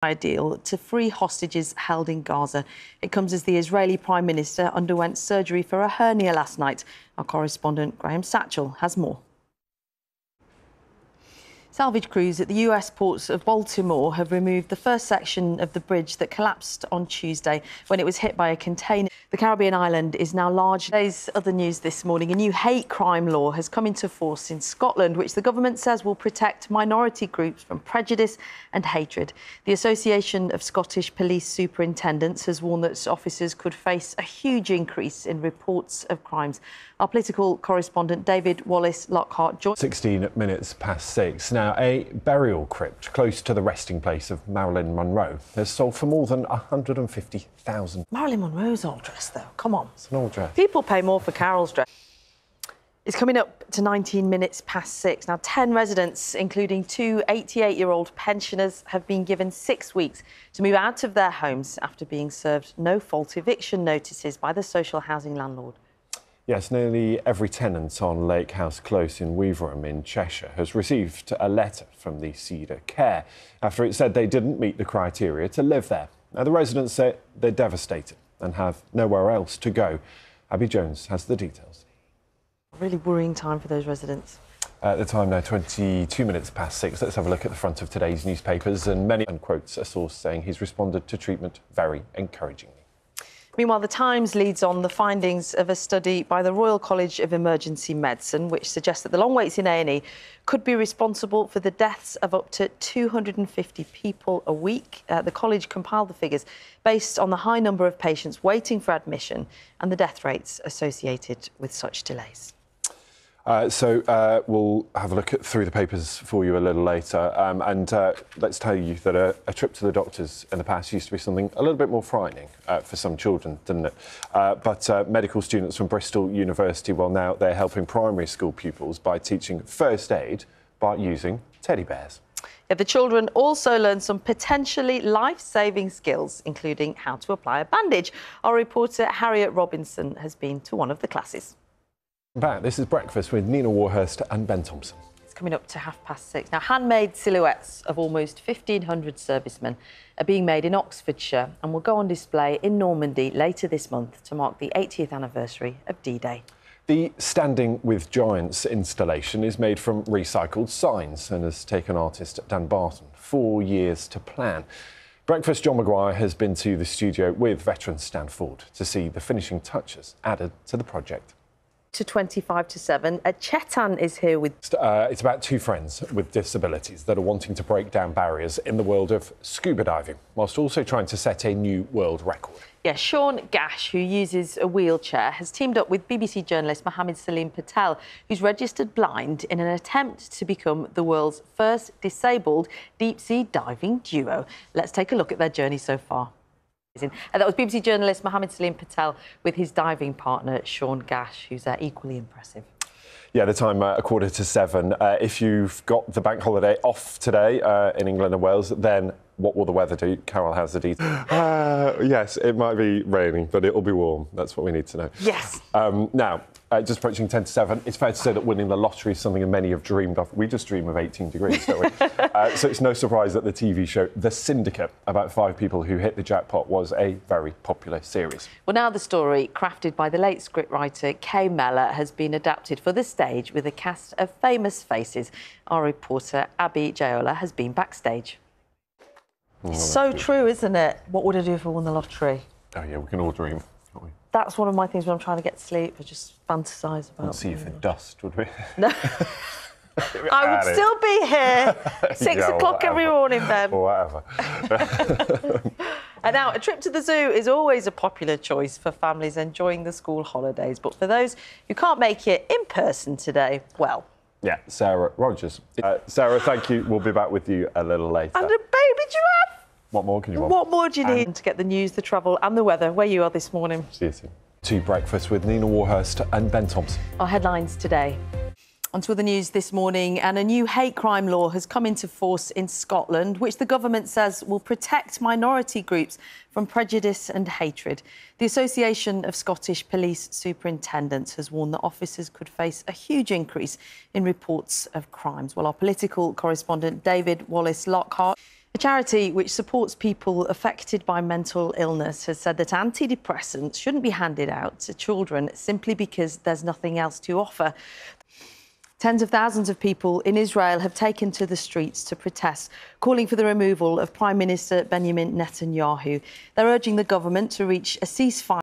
Deal to free hostages held in Gaza. It comes as the Israeli Prime Minister underwent surgery for a hernia last night. Our correspondent Graham Satchell has more. Salvage crews at the US port of Baltimore have removed the first section of the bridge that collapsed on Tuesday when it was hit by a container. The Caribbean island is now large. Today's other news this morning: a new hate crime law has come into force in Scotland, which the government says will protect minority groups from prejudice and hatred. The Association of Scottish Police Superintendents has warned that officers could face a huge increase in reports of crimes. Our political correspondent David Wallace-Lockhart joins. 16 minutes past 6. Now, a burial crypt close to the resting place of Marilyn Monroe has sold for more than $150,000. Marilyn Monroe's old dress, though. Come on. It's an old dress. People pay more for Carol's dress. It's coming up to 19 minutes past 6. Now, 10 residents, including two 88-year-old pensioners, have been given 6 weeks to move out of their homes after being served no-fault eviction notices by the social housing landlord. Yes, nearly every tenant on Lake House Close in Weaverham in Cheshire has received a letter from the Cedar Care after it said they didn't meet the criteria to live there. Now, the residents say they're devastated and have nowhere else to go. Abby Jones has the details. Really worrying time for those residents. At the time now, 22 minutes past 6. Let's have a look at the front of today's newspapers, and many quotes a source saying he's responded to treatment very encouragingly. Meanwhile, The Times leads on the findings of a study by the Royal College of Emergency Medicine, which suggests that the long waits in A&E could be responsible for the deaths of up to 250 people a week. The college compiled the figures based on the high number of patients waiting for admission and the death rates associated with such delays. We'll have a look through the papers for you a little later. Let's tell you that a trip to the doctors in the past used to be something a little bit more frightening for some children, didn't it? But medical students from Bristol University, well, now they're helping primary school pupils by teaching first aid by using teddy bears. Yeah, the children also learned some potentially life-saving skills, including how to apply a bandage. Our reporter Harriet Robinson has been to one of the classes. Back. This is Breakfast with Nina Warhurst and Ben Thompson. It's coming up to 6:30. Now, handmade silhouettes of almost 1,500 servicemen are being made in Oxfordshire and will go on display in Normandy later this month to mark the 80th anniversary of D-Day. The Standing with Giants installation is made from recycled signs and has taken artist Dan Barton 4 years to plan. Breakfast John Maguire has been to the studio with veteran Stan Ford to see the finishing touches added to the project. To 25 to 7, Chetan is here with... It's about two friends with disabilities that are wanting to break down barriers in the world of scuba diving, whilst also trying to set a new world record. Yeah, Sean Gash, who uses a wheelchair, has teamed up with BBC journalist Mohammed Salim Patel, who's registered blind, in an attempt to become the world's first disabled deep-sea diving duo. Let's take a look at their journey so far. That was BBC journalist Mohammed Salim Patel with his diving partner, Sean Gash, who's equally impressive. Yeah, the time 6:45. If you've got the bank holiday off today in England and Wales, then what will the weather do? Carol has the details. Yes, it might be raining, but it'll be warm. That's what we need to know. Yes. Now, just approaching 10 to 7, it's fair to say that winning the lottery is something that many have dreamed of. We just dream of 18 degrees, don't we? So it's no surprise that the TV show The Syndicate, about 5 people who hit the jackpot, was a very popular series. Well, now the story, crafted by the late scriptwriter Kay Mellor, has been adapted for the stage with a cast of famous faces. Our reporter Abby Jayola has been backstage. It's so true, isn't it? What would I do if I won the lottery? Oh, yeah, we can all dream, can't we? That's one of my things when I'm trying to get to sleep. I just fantasise about... We'll see if it dust, would we? No. I would still be here 6 o'clock every morning, Ben. Or whatever. And now, a trip to the zoo is always a popular choice for families enjoying the school holidays. But for those who can't make it in person today, well... Yeah, Sarah Rogers. Sarah, thank you. We'll be back with you a little later. And a baby giraffe! What more can you want? What more do you need to get the news, the travel and the weather where you are this morning? See you soon. To Breakfast with Nina Warhurst and Ben Thompson. Our headlines today. On to the news this morning, and a new hate crime law has come into force in Scotland, which the government says will protect minority groups from prejudice and hatred. The Association of Scottish Police Superintendents has warned that officers could face a huge increase in reports of crimes. Well, our political correspondent David Wallace-Lockhart A charity which supports people affected by mental illness has said that antidepressants shouldn't be handed out to children simply because there's nothing else to offer. Tens of thousands of people in Israel have taken to the streets to protest, calling for the removal of Prime Minister Benjamin Netanyahu. They're urging the government to reach a ceasefire.